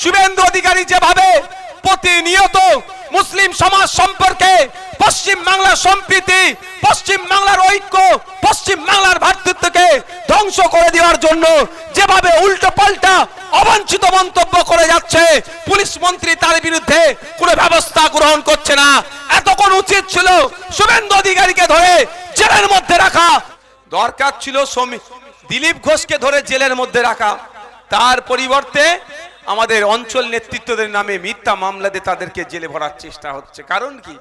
শুভেন্দু অধিকারী যেভাবে প্রতিনিয়ত মুসলিম সমাজ সম্পর্কে, পশ্চিম বাংলার সম্প্রীতি, পশ্চিম বাংলার ঐক্য, পশ্চিম বাংলার ভ্রাতৃত্বকে ধ্বংস করে দেওয়ার জন্য যেভাবে উল্টো পাল্টা অবাঞ্ছিত মন্তব্য করে যাচ্ছে, পুলিশ মন্ত্রী তার বিরুদ্ধে কোনো ব্যবস্থা গ্রহণ করছে না। এতক্ষণ উচিত ছিল শুভেন্দু অধিকারীকে ধরে জেলের মধ্যে রাখা, দরকার ছিল দিলীপ ঘোষকে ধরে জেলের মধ্যে রাখা। তার পরিবর্তে আমাদের অঞ্চল নেতৃত্বদের নামে মিথ্যা মামলা দিয়ে তাদেরকে জেলে ভরার চেষ্টা হচ্ছে। কারণ কি?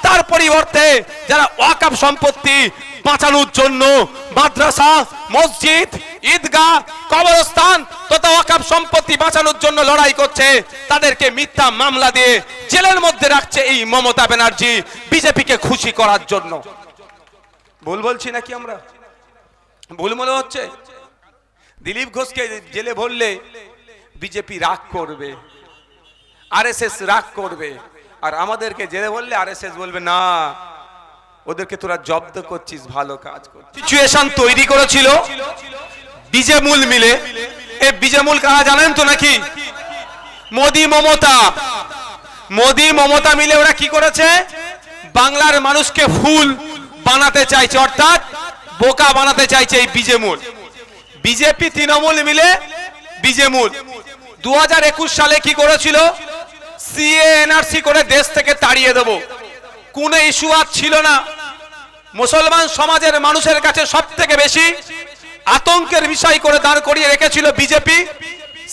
তার পরিবর্তে যারা ওয়াকফ সম্পত্তি বাঁচানোর জন্য মাদ্রাসা, মসজিদ, ঈদগাহ, কবরস্থান তথা ওয়াকফ সম্পত্তি বাঁচানোর জন্য লড়াই করছে, তাদেরকে মিথ্যা মামলা দিয়ে জেলের মধ্যে রাখছে এই মমতা ব্যানার্জি বিজেপিকে খুশি করার জন্য। ভুল বলছি নাকি আমরা? ভুল মনে হচ্ছে? দিলীপ ঘোষকে জেলে ভরলে বিজেপি রাগ করবে, আরএসএস রাগ করবে, আর আমাদেরকে জেলে বললে আরএসএস বলবে না, ওদেরকে তোরা জব্দ করছিস, ভালো কাজ করছিস। সিচুয়েশন তৈরি করেছিল বিজেমূল মিলে। এই বিজেমূল কারা জানেন তো নাকি? মোদি মমতা। মোদি মমতা মিলে ওরা কি করেছে? বাংলার মানুষকে ফুল বানাতে চাইছে, অর্থাৎ বোকা বানাতে চাইছে এই বিজেমূল। বিজেপি তৃণমূল মিলে বিজেমূল 2021 সালে কি করেছিল? সিএ এনআরসি করে দেশ থেকে তাড়িয়ে দেব। কোন ইস্যু আর ছিল না। মুসলমান সমাজের মানুষের কাছে সবথেকে বেশি আতঙ্কের বিষয় করে দাঁড় করিয়ে রেখেছিল বিজেপি,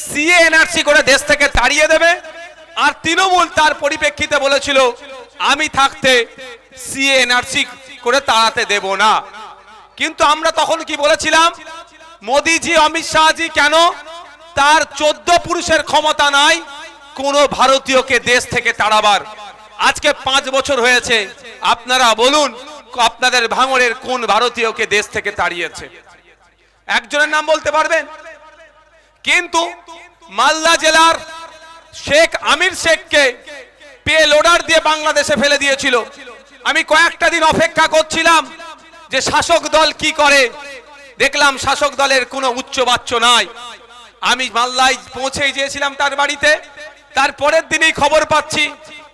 সিএ এনআরসি করে দেশ থেকে তাড়িয়ে দেবে। আর তৃণমূল তার পরিপ্রেক্ষিতে বলেছিল আমি থাকতে সিএ এনআরসি করে তাড়াতে দেব না। কিন্তু আমরা তখন কি বলেছিলাম? মোদিজি, অমিত শাহজি কেন? তার 14 পুরুষের ক্ষমতা নাই কোন ভারতীয়কে দেশ থেকে তাড়াবার। আজকে 5 বছর হয়েছে, আপনারা বলুন আপনাদের ভাঙড়ের কোন ভারতীয়কে দেশ থেকে তাড়িয়েছে? একজনের নাম বলতে পারবেন? কিন্তু মালদা জেলার শেখ আমির শেখকে পে লোডার দিয়ে বাংলাদেশে ফেলে দিয়েছিল। আমি কয়েকটা দিন অপেক্ষা করছিলাম যে শাসক দল কি করে। দেখলাম শাসক দলের কোনো উচ্চবাচ্য নাই। আমি মালদায় পৌঁছেই গিয়েছিলাম তার বাড়িতে। তার পরের দিনই খবর পাচ্ছি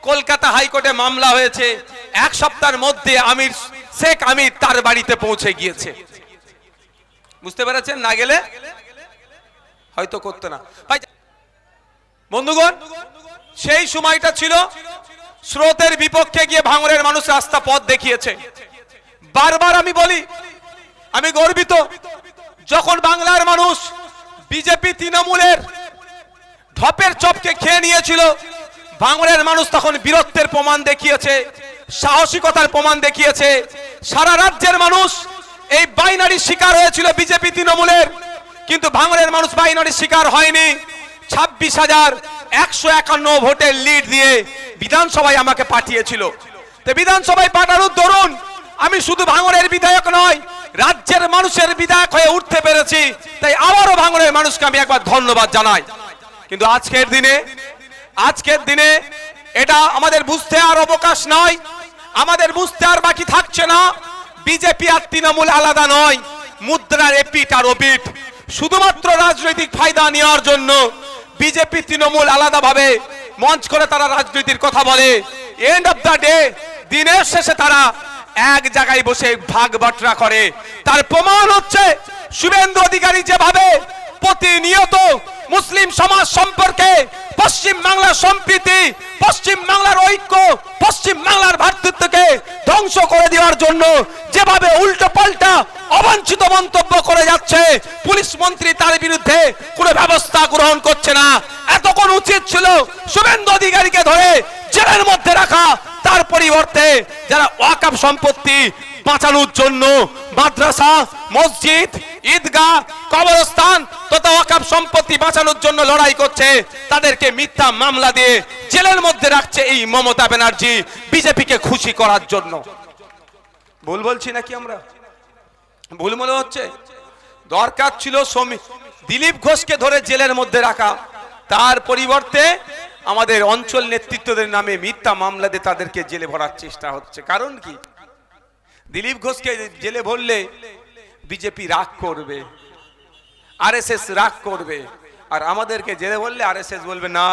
কলকাতা হাইকোর্টে মামলা হয়েছে। 1 সপ্তাহের মধ্যে শেখ আমির তার বাড়িতে পৌঁছে গিয়েছে। বুঝতে পেরেছেন? না গেলে হয়তো করতে না। বন্ধুগণ, সেই সময়টা ছিল স্রোতের বিপক্ষে গিয়ে ভাঙড়ের মানুষ রাস্তা পথ দেখিয়েছে। বারবার আমি বলি আমি গর্বিত, যখন বাংলার মানুষ বিজেপি তৃণমূলের ঢপের চপকে খেয়ে নিয়েছিল, ভাঙড়ের মানুষ তখন বীরত্বের প্রমাণ দেখিয়েছে, সাহসিকতার প্রমাণ দেখিয়েছে। সারা রাজ্যের মানুষ এই বাইনারির শিকার হয়েছিল বিজেপি তৃণমূলের, কিন্তু ভাঙড়ের মানুষ বাইনারির শিকার হয়নি। 26,151 ভোটের লিড দিয়ে বিধানসভায় আমাকে পাঠিয়েছিল। তো বিধানসভায় পাঠানোর দরুন আমি শুধু ভাঙড়ের বিধায়ক নয়, রাজ্যের মানুষের বিধায়ক হয়ে উঠতে পেরেছি। তাই আবারও ভাঙড়ের মানুষকে আমি একবার ধন্যবাদ জানাই। কিন্তু আজকের দিনে এটা আমাদের বুঝতে আর অবকাশ নয়, আমাদের বুঝতে আর বাকি থাকছে না। বিজেপি আর তৃণমূল আলাদা নয়, মুদ্রার এপিঠ আর ওপিঠ। শুধুমাত্র রাজনৈতিক ফায়দা নেওয়ার জন্য বিজেপি তৃণমূল আলাদাভাবে মঞ্চ করে তারা রাজনীতির কথা বলে। এন্ড অফ দ্য ডে, দিনের শেষে তারা এক জায়গায় বসে ভাগ বাটরা করে। তার প্রমাণ হচ্ছে শুভেন্দু অধিকারী যেভাবে প্রতিনিয়ত মুসলিম সমাজ সম্পর্কে, পশ্চিম বাংলার সম্প্রীতি, পশ্চিম বাংলার ঐক্য, পশ্চিম বাংলার ভ্রাতৃত্বকে ধ্বংস করে দেওয়ার জন্য যেভাবে উল্টো পাল্টা অবাঞ্ছিত মন্তব্য করে যাচ্ছে, পুলিশ মন্ত্রী তার বিরুদ্ধে কোনো ব্যবস্থা গ্রহণ করছে না। এতক্ষণ উচিত ছিল শুভেন্দু অধিকারীকে ধরে জেলের মধ্যে রাখা। তার পরিবর্তে যারা ওয়াকফ সম্পত্তি বাঁচানোর জন্য মাদ্রাসা, মসজিদ, ঈদগাহ, কবরস্থান তথা ওয়াকফ সম্পত্তি বাঁচানোর জন্য লড়াই করছে, তাদেরকে মিথ্যা মামলা দিয়ে জেলের মধ্যে রাখছে এই মমতা ব্যানার্জি বিজেপিকে খুশি করার জন্য। ভুল বলছি নাকি আমরা? ভুল মনে হচ্ছে? দরকার ছিল দিলীপ ঘোষকে ধরে জেলের মধ্যে রাখা। তার পরিবর্তে আমাদের অঞ্চল নেতৃত্বদের নামে মিথ্যা মামলা দিয়ে তাদেরকে জেলে ভরার চেষ্টা হচ্ছে। কারণ কি? দিলীপ ঘোষকে জেলে ভরলে বিজেপি রাগ করবে, আরএসএস রাগ করবে, আর আমাদেরকে জেলে বললে আরএসএস বলবে না,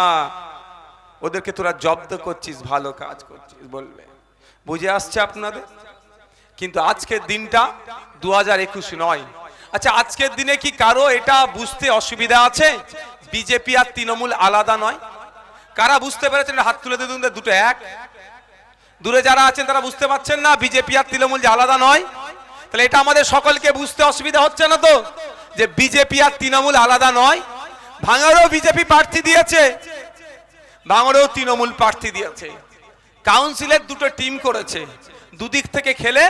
ওদেরকে তোরা জব্দ করছিস, ভালো কাজ করছিস বলবে। বুঝে আসছে আপনাদের? কিন্তু আজকের দিনটা 2021 নয়। আচ্ছা, আজকের দিনে কি কারো এটা বুঝতে অসুবিধা আছে বিজেপি আর তৃণমূল আলাদা নয়? কারা বুঝতে পেরেছেন হাত তুলে দিন, দুটো এক। দূরে যারা আছেন তারা বুঝতে পারছেন না বিজেপি আর তৃণমূল যে আলাদা নয়? তাহলে এটা আমাদের সকলকে বুঝতে অসুবিধা হচ্ছে না তো, যে বিজেপি আর তৃণমূল আলাদা নয়? ভাঙড়েও বিজেপি প্রার্থী দিয়েছে, ভাঙড়েও তৃণমূল প্রার্থী দিয়েছে, কাউন্সিলের দুটো টিম করেছে, দুদিক থেকে খেলে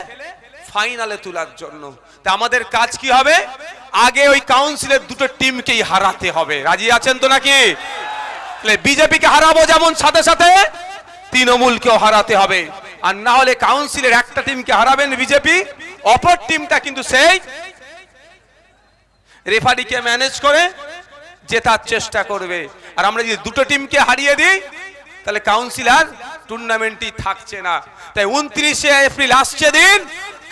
ফাইনালে তোলার জন্য। তা আমাদের কাজ কি হবে? আগে ওই কাউন্সিলের দুটো টিমকেই হারাতে হবে। রাজি আছেন তো নাকি? বিজেপিকে হারাবো যেমন সাথে সাথে তৃণমূলকেও হারাতে হবে। আর না হলে কাউন্সিলের একটা টিমকে হারাবেন বিজেপি, অপর টিমটা কিন্তু সেই রেফারিকে ম্যানেজ করে জেতার চেষ্টা করবে। আর আমরা যদি দুটো টিমকে হারিয়ে দিই তাহলে কাউন্সিলর টুর্নামেন্টই থাকছে না। তাই 29শে এপ্রিল আসছে দিন,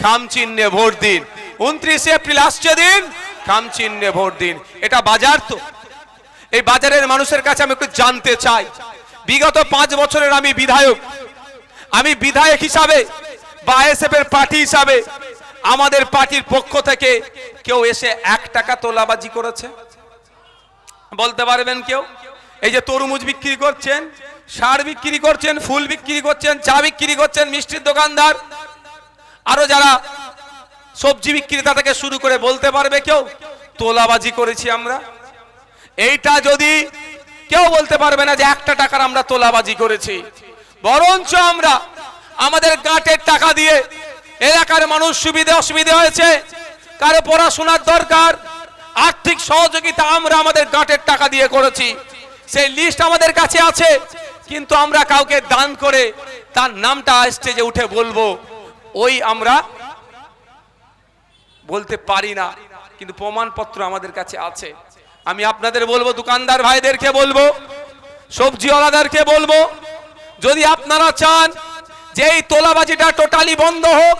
খাম চিহ্নে ভোট দিন। 29শে এপ্রিল আসছে দিন, খাম চিহ্নে ভোট দিন। এটা বাজার তো, এই বাজারের মানুষের কাছে আমি একটু জানতে চাই, বিগত 5 বছরের আমি বিধায়ক হিসাবে বা আইএসএফ এর পার্টি হিসাবে আমাদের পার্টির পক্ষ থেকে কেউ এসে 1 টাকা তোলাবাজি করেছে? বলতে পারবেন কেউ? এই যে তরমুজ বিক্রি করছেন, সার বিক্রি করছেন, ফুল বিক্রি করছেন, চা বিক্রি করছেন, মিষ্টির দোকানদার, আরো যারা সবজি বিক্রেতা থেকে শুরু করে, বলতে পারবে কেউ তোলাবাজি করেছি আমরা? এইটা যদি কেউ বলতে পারবে না যে 1 টাকার আমরা তোলাবাজি করেছি। বরঞ্চ আমরা আমাদের গাঁটের টাকা দিয়ে এলাকার মানুষ সুবিধা অসুবিধা হয়েছে, কারো পড়াশোনার দরকার, আর্থিক সহযোগিতা আমরা আমাদের গাঁটের টাকা দিয়ে করেছি। সেই লিস্ট আমাদের কাছে আছে, কিন্তু আমরা কাউকে দান করে তার নামটা স্টেজে উঠে বলবো, ওই আমরা বলতে পারি না, কিন্তু প্রমাণপত্র আমাদের কাছে আছে। আমি আপনাদের বলবো, দোকানদার ভাইদেরকে বলবো, সবজিওয়ালাদেরকে বলবো, যদি আপনারা চান যে এই তোলাবাজিটা টোটালি বন্ধ হোক,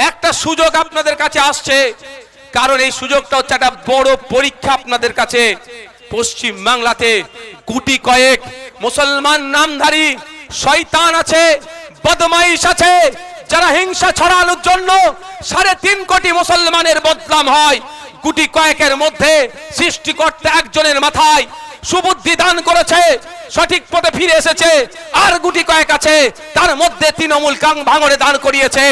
একটা সুযোগ আপনাদের কাছে আসছে, কারণ এই সুযোগটা হচ্ছে একটা বড় পরীক্ষা আপনাদের কাছে। পশ্চিম বাংলাতে গুটি কয়েক মুসলমান নামধারী শয়তান আছে, বদমাইশ আছে, যারা হিংসা ছড়ানোর জন্য 3.5 কোটি মুসলমানের বদনাম হয়। গুটি কয়েকের মধ্যে সৃষ্টিকর্তা একজনের মাথায় সুবুদ্ধি দান করেছে, সঠিক পথে ফিরে এসেছে। আর গুটি কয়েক আছে, তার মধ্যে তৃণমূল ভাঙড়ে দান করিয়েছে।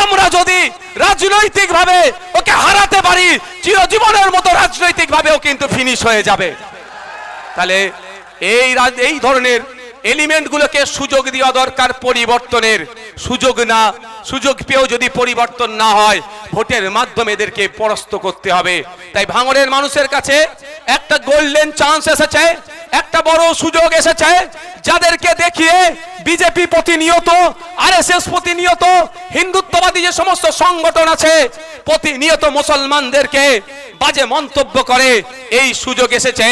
আমরা যদি রাজনৈতিক ভাবে ওকে হারাতে পারি, চিরজীবনের মতো রাজনৈতিক ভাবেও কিন্তু ফিনিশ হয়ে যাবে। তাহলে এই ধরনের এলিমেন্ট গুলোকে সুযোগ দেওয়া দরকার, পরিবর্তনের সুযোগ না, সুযোগ পেয়েও যদি পরিবর্তন না হয়, ভোটের মাধ্যমে এদেরকে পরাস্ত করতে হবে। তাই ভাঙড়ের মানুষের কাছে একটা গোল্ডেন চান্স এসেছে, একটা বড় সুযোগ এসেছে, যাদেরকে দেখিয়ে বিজেপি প্রতিনিয়ত, আরএসএস প্রতিনিয়ত, হিন্দুত্ববাদী যে সমস্ত সংগঠন আছে প্রতিনিয়ত মুসলমানদেরকে বাজে মন্তব্য করে। এই সুযোগ এসেছে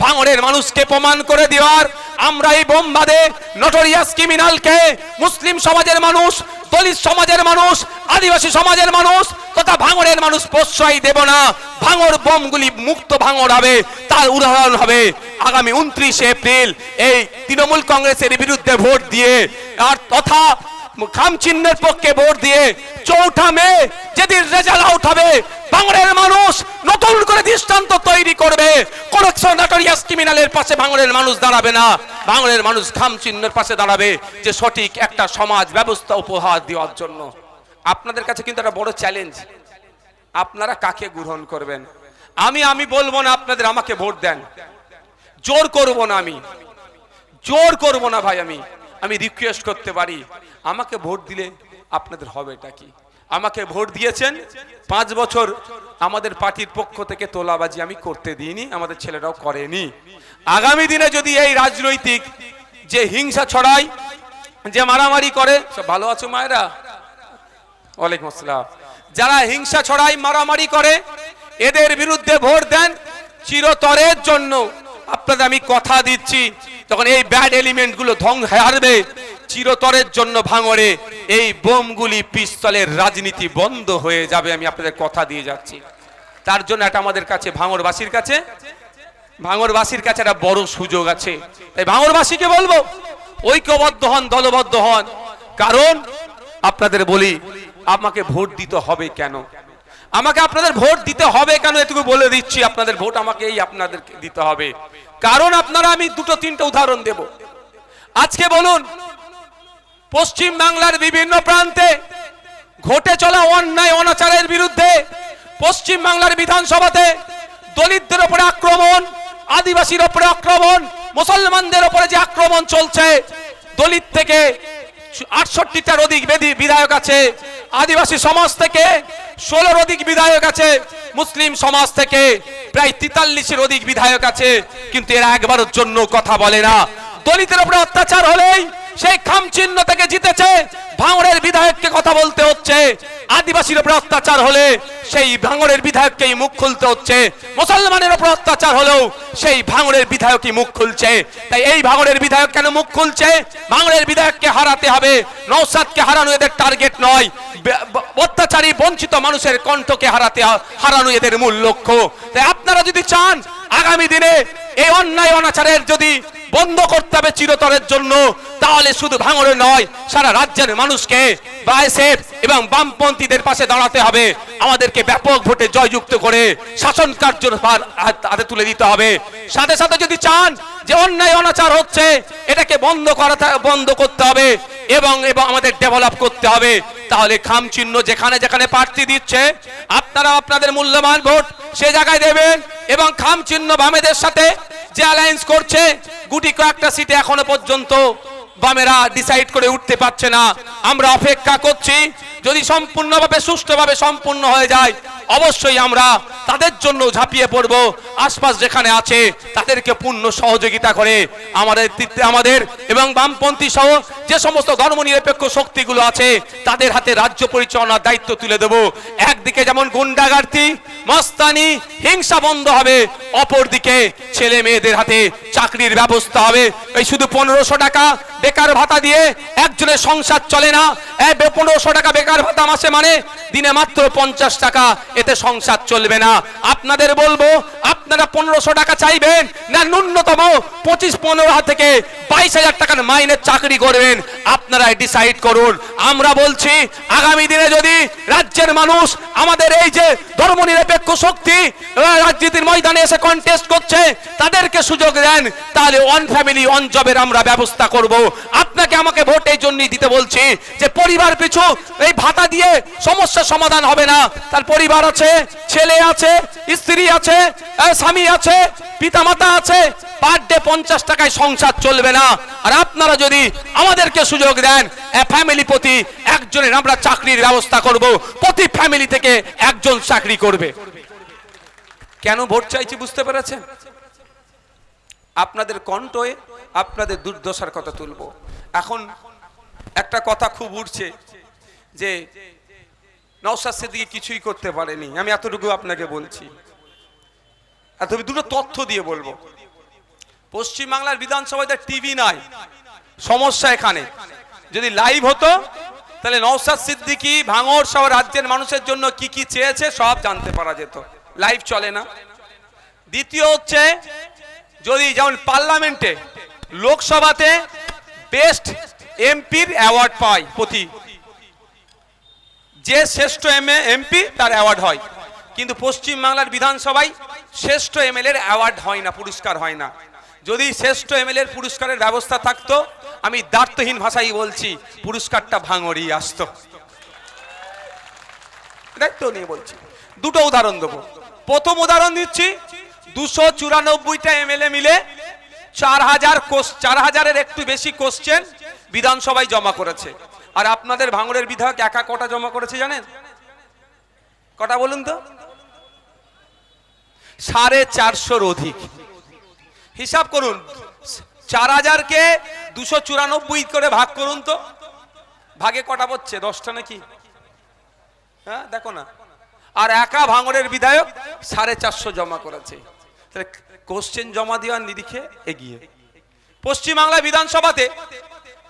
ভাঙড়ের মানুষকে প্রমাণ করে দেওয়ার। আমরা এই বোমবাদে নটোরিয়াস ক্রিমিনালকে মুসলিম সমাজের মানুষ, দলিত সমাজের মানুষ, আদিবাসী সমাজের মানুষ তথা ভাঙড়ের মানুষ প্রশ্রয় দেব না। ভাঙড় বোমগুলি মুক্ত ভাঙড় হবে, তার উদাহরণ হবে আগামী 29শে এপ্রিল এই তৃণমূল কংগ্রেসের বিরুদ্ধে ভোট দিয়ে, আর তথা খাম চিহ্নের পক্ষে ভোট দিয়ে 4 মে যেদিন রেজাল্ট আউট হবে, ভাঙড়ের মানুষ নতুন করে দৃষ্টান্ত তৈরি করবে। কোন নটোরিয়াস ক্রিমিনালের পাশে ভাঙড়ের মানুষ দাঁড়াবে না, ভাঙড়ের মানুষ খাম চিহ্নের পাশে দাঁড়াবে, যে সঠিক একটা সমাজ ব্যবস্থা উপহার দেওয়ার জন্য। আপনাদের কাছে কিন্তু একটা বড় চ্যালেঞ্জ, আপনারা কাকে গ্রহণ করবেন? আমি বলবো না আপনাদের আমাকে ভোট দেন, জোর করব না, আমি জোর করব না ভাই, আমি রিকোয়েস্ট করতে পারি, আমাকে ভোট দিলে আপনাদের হবেটা কি? আমাকে ভোট দিয়েছেন 5 বছর, আমাদের পার্টির পক্ষ থেকে তোলাবাজি আমি করতে দিইনি, আমাদের ছেলেরাও করেনি। আগামী দিনে যদি এই রাজনৈতিক যে হিংসা ছড়ায়, যে মারামারি করে, সব ভালো আছো মায়েরা? ওয়ালাইকুম আসসালাম। যারা হিংসা ছড়ায়, মারামারি করে, এদের বিরুদ্ধে ভোট দেন, চিরতরের জন্য আপনাদের আমি কথা দিচ্ছি, তখন এই ব্যাড এলিমেন্ট গুলো হারবে, চিরতরের জন্য ভাঙড়ে এই বোমগুলি, পিস্তলের রাজনীতি বন্ধ হয়ে যাবে, আমি আপনাদের কথা দিয়ে যাচ্ছি। তার জন্য এটা আমাদের কাছে, ভাঙড়বাসীর কাছে ভাঙড়বাসীর কাছে একটা বড় সুযোগ আছে। তাই ভাঙড়বাসীকে বলবো ঐক্যবদ্ধ হন, দলবদ্ধ হন। কারণ আপনাদের বলি, আমাকে ভোট দিতে হবে কেন, আমাকে আপনাদের ভোট দিতে হবে কেন এটুকু বলে দিচ্ছি। আপনাদের ভোট আমাকেই আপনাদেরকে দিতে হবে। কারণ আপনারা, আমি দুটো তিনটা উদাহরণ দেব। আজকে বলুন, পশ্চিম বাংলার বিভিন্ন প্রান্তে ঘটে চলা অন্যায় অনাচারের বিরুদ্ধে পশ্চিম বাংলার বিধানসভাতে দলিতদের উপরে আক্রমণ, আদিবাসীর উপরে আক্রমণ, মুসলমানদের উপরে যে আক্রমণ চলছে, দলিত থেকে 68টার অধিক বিধায়ক আছে, আদিবাসী সমাজ থেকে 16-র অধিক বিধায়ক আছে, মুসলিম সমাজ থেকে প্রায় 43-এর অধিক বিধায়ক আছে, কিন্তু এরা একবারের জন্য কথা বলে না। দলিতের উপরে অত্যাচার হলেই সেই খামচিহ্ন থেকে জিতেছে, ভাঙড়ের বিধায়ককে কথা বলতে হচ্ছে। আদিবাসীর উপরে অত্যাচার হলে সেই ভাঙড়ের বিধায়ককেই মুখ খুলতে হচ্ছে। মুসলমানের উপর অত্যাচার হলেও সেই ভাঙড়ের বিধায়কই মুখ খুলছে। তাই এই ভাঙড়ের বিধায়ক কেন মুখ খুলছে? ভাঙড়ের বিধায়ককে হারাতে হবে। নওশাদকে হারানো এদের টার্গেট নয়, অত্যাচারী বঞ্চিত মানুষের কণ্ঠকে হারানো এদের মূল লক্ষ্য। তাই আপনারা যদি চান আগামী দিনে এই অন্যায় অনাচারের যদি বন্ধ করতে হবে চিরতরের জন্য, তাহলে শুধু ভাঙড়ে নয়, সারা রাজ্যের মানুষকে বিএসএফ এবং বামপন্থীদের পাশে দাঁড়াতে হবে। আমাদেরকে ব্যাপক ভোটে জয়যুক্ত করে শাসন কার্যের ভার হাতে তুলে দিতে হবে। সাথে সাথে যদি চান যে অন্যায় অনাচার হচ্ছে, এটাকে বন্ধ করতে হবে এবং আমাদের ডেভেলপ করতে হবে, তাহলে খামচিহ্ন যেখানে যেখানে প্রার্থী দিচ্ছে, আপনারা আপনাদের মূল্যবান ভোট সে জায়গায় দেবেন। এবং খামচিহ্ন বামেদের সাথে যে অ্যালায়েন্স করছে, গুটি কয়েকটা সিটে এখনো পর্যন্ত বামেরা ডিসাইড করে উঠতে পারছে না। আমরা অপেক্ষা করছি, যদি সম্পূর্ণভাবে সুষ্ঠুভাবে সম্পূর্ণ হয়ে যায়, অবশ্যই আমরা তাদের জন্য ঝাঁপিয়ে পড়ব। আশপাশ যেখানে আছে তাদেরকে পূর্ণ সহযোগিতা করে আমাদের এবং বামপন্থী সহ যে সমস্ত ধর্মনিরপেক্ষ শক্তিগুলো আছে তাদের হাতে রাজ্য পরিচালনার দায়িত্ব তুলে দেব। একদিকে যেমন গুন্ডাগার্দি, মস্তানি, হিংসা বন্ধ হবে, অপরদিকে ছেলে মেয়েদের হাতে চাকরির ব্যবস্থা হবে। এই শুধু 1500 টাকা বেকার ভাতা দিয়ে একজনের সংসার চলে না। 1500 টাকা বেকার ভাতা মাসে মানে দিনে মাত্র 50 টাকা, এতে সংসার চলবে না। আপনাদের বলবো, আপনারা 1500 টাকা চাইবেন না ন্যূনতম 25-15 থেকে 22,000 টাকার মাইনের চাকরি করবেন, আপনারা ডিসাইড করুন। আমরা বলছি আগামী দিনে যদি রাজ্যের মানুষ আমাদের এই যে ধর্মনিরপেক্ষ শক্তি রাজনীতির ময়দানে এসে কন্টেস্ট করছে, তাদেরকে সুযোগ দেন, তাহলে ওয়ান ফ্যামিলি ওয়ান জবের আমরা ব্যবস্থা করব। আপনাকে আমাকে ভোট এই জন্যই দিতে বলছি যে পরিবার পিছু এই ভাতা দিয়ে সমস্যার সমাধান হবে না। তার পরিবার আছে, ছেলে আছে, স্ত্রী আছে, স্বামী আছে, পিতামাতা আছে, পার ডে 50 টাকায় সংসার চলবে না। আর আপনারা যদি আমাদেরকে সুযোগ দেন, ফ্যামিলি প্রতি একজনের আমরা চাকরির ব্যবস্থা করব, প্রতি ফ্যামিলি থেকে একজন চাকরি করবে। কেন ভোট চাইছি বুঝতে পেরেছেন? আপনাদের কণ্ঠে আপনাদের দুর্দশার কথা তুলবো। এখন একটা কথা খুব উঠছে যে নওশাদ সিদ্দিকী কিছুই করতে পারেনি, আমি এতটুকু আপনাকে বলছি। আর তবে দুটো তথ্য দিয়ে বলবো। পশ্চিম বাংলার বিধানসভায় টিভি নাই, সমস্যা এখানে। যদি লাইভ হতো তাহলে নওশাদ সিদ্দিকী ভাঙড় সহ রাজ্যের মানুষের জন্য কি কি চেয়েছে সব জানতে পারা যেত। লাইভ চলে না। দ্বিতীয় হচ্ছে, যদি যেমন পার্লামেন্টে লোকসভাতে বেস্ট এমপির অ্যাওয়ার্ড পায়, প্রতি যে শ্রেষ্ঠ এমপি তার অ্যাওয়ার্ড হয়, কিন্তু পশ্চিম বাংলার বিধানসভায় শ্রেষ্ঠ এমএলএ এর অ্যাওয়ার্ড হয় না, পুরস্কার হয় না। যদি শ্রেষ্ঠ এমএলএ এর পুরস্কারের ব্যবস্থা থাকতো, আমি দায়িত্বহীন ভাষায় বলছি, পুরস্কারটা ভাঙড়েই আসতো। দায়িত্ব নিয়ে বলছি। দুটো উদাহরণ দেবো। প্রথম উদাহরণ দিচ্ছি, 294টা এমএলএ মিলে 4000-এর একটু বেশি কোশ্চেন বিধানসভায় জমা করেছে। আর আপনাদের ভাঙড়ের বিধায়ক একা কটা জমা করেছে জানেন? কটা বলুন তো? 450-র অধিক। হিসাব করুন, 4000কে 294 করে ভাগ করুন তো, ভাগে কটা পড়ছে? 10টা নাকি? হ্যাঁ দেখো না। আর একা ভাঙড়ের বিধায়ক 450 জমা করেছে। কোশ্চেন জমা দেওয়ার নিরিখে এগিয়ে। পশ্চিমবাংলা বিধানসভাতে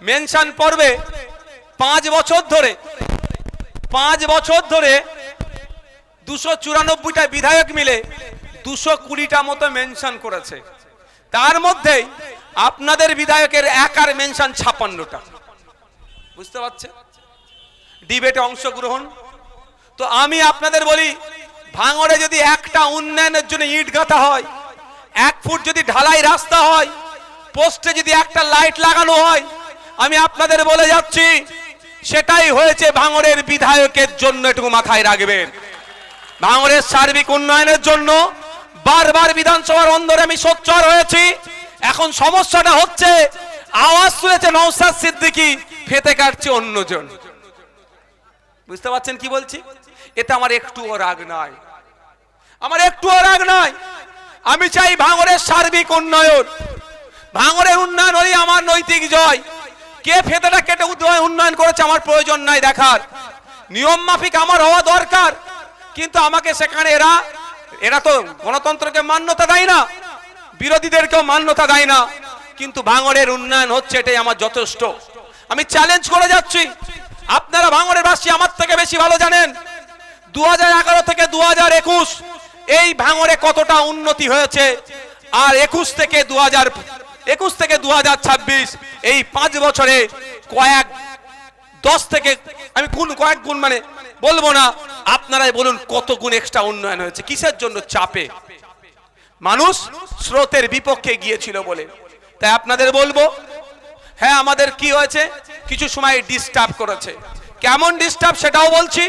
মেনশন পর্বে 5 বছর ধরে 294টা বিধায়ক মিলে 220টা মতো মেনশন করেছে, তার মধ্যে আপনাদের বিধায়কের একার মেনশন 56টা। বুঝতে পারছেন? ডিবেটে অংশগ্রহণ। তো আমি আপনাদের বলি, ভাঙড়ে যদি একটা উন্নয়নের জন্য ইট গাঁথা হয়, 1 ফুট যদি ঢালাই রাস্তা হয়, পোস্টে যদি একটা লাইট লাগানো হয়, আমি আপনাদের বলে যাচ্ছি সেটাই হয়েছে ভাঙড়ের বিধায়কের জন্য। এটুকু মাথায় রাখবেন। ভাঙড়ের সার্বিক উন্নয়নের জন্য বারবার বিধানসভার অন্দরে আমি সোচ্চার হয়েছি। এখন সমস্যাটা হচ্ছে, আওয়াজ শুনেছে নওশাদ সিদ্দিকী, ফেতে কাটছে অন্যজন। বুঝতে পারছেন কি বলছি? এতে আমার একটুও রাগ নাই, আমার একটুও রাগ নাই। আমি চাই ভাঙড়ের সার্বিক উন্নয়ন। ভাঙড়ের উন্নয়ন হলেই আমার নৈতিক জয়। কে ফেতেটা কেটে উন্নয়ন করেছে আমার প্রয়োজন নাই দেখার। নিয়ম মাফিক আমার হওয়া দরকার, কিন্তু আমাকে সেখানে এরা তো গণতন্ত্রকে মান্যতা দেয় না, বিরোধীদেরকেও মান্যতা দেয় না, কিন্তু ভাঙড়ের উন্নয়ন হচ্ছে, এটাই আমার যথেষ্ট। আমি চ্যালেঞ্জ করে যাচ্ছি, আপনারা ভাঙড়ের বাসী আমার থেকে বেশি ভালো জানেন 2011 থেকে 2021 এই ভাঙড়ে কতটা উন্নতি হয়েছে, আর 21 থেকে 2026 এই 5 বছরে কয়েক 10 থেকে আমি কয়েক গুণ মানে বলবো না, আপনারাই বলুন কত গুণ এক্সট্রা উন্নয়ন হয়েছে। কিসের জন্য? চাপে। মানুষ স্রোতের বিপক্ষে গিয়েছিল বলে। তাই আপনাদের বলবো, হ্যাঁ আমাদের কি হয়েছে, কিছু সময় ডিস্টার্ব করেছে। কেমন ডিস্টার্ব সেটাও বলছি।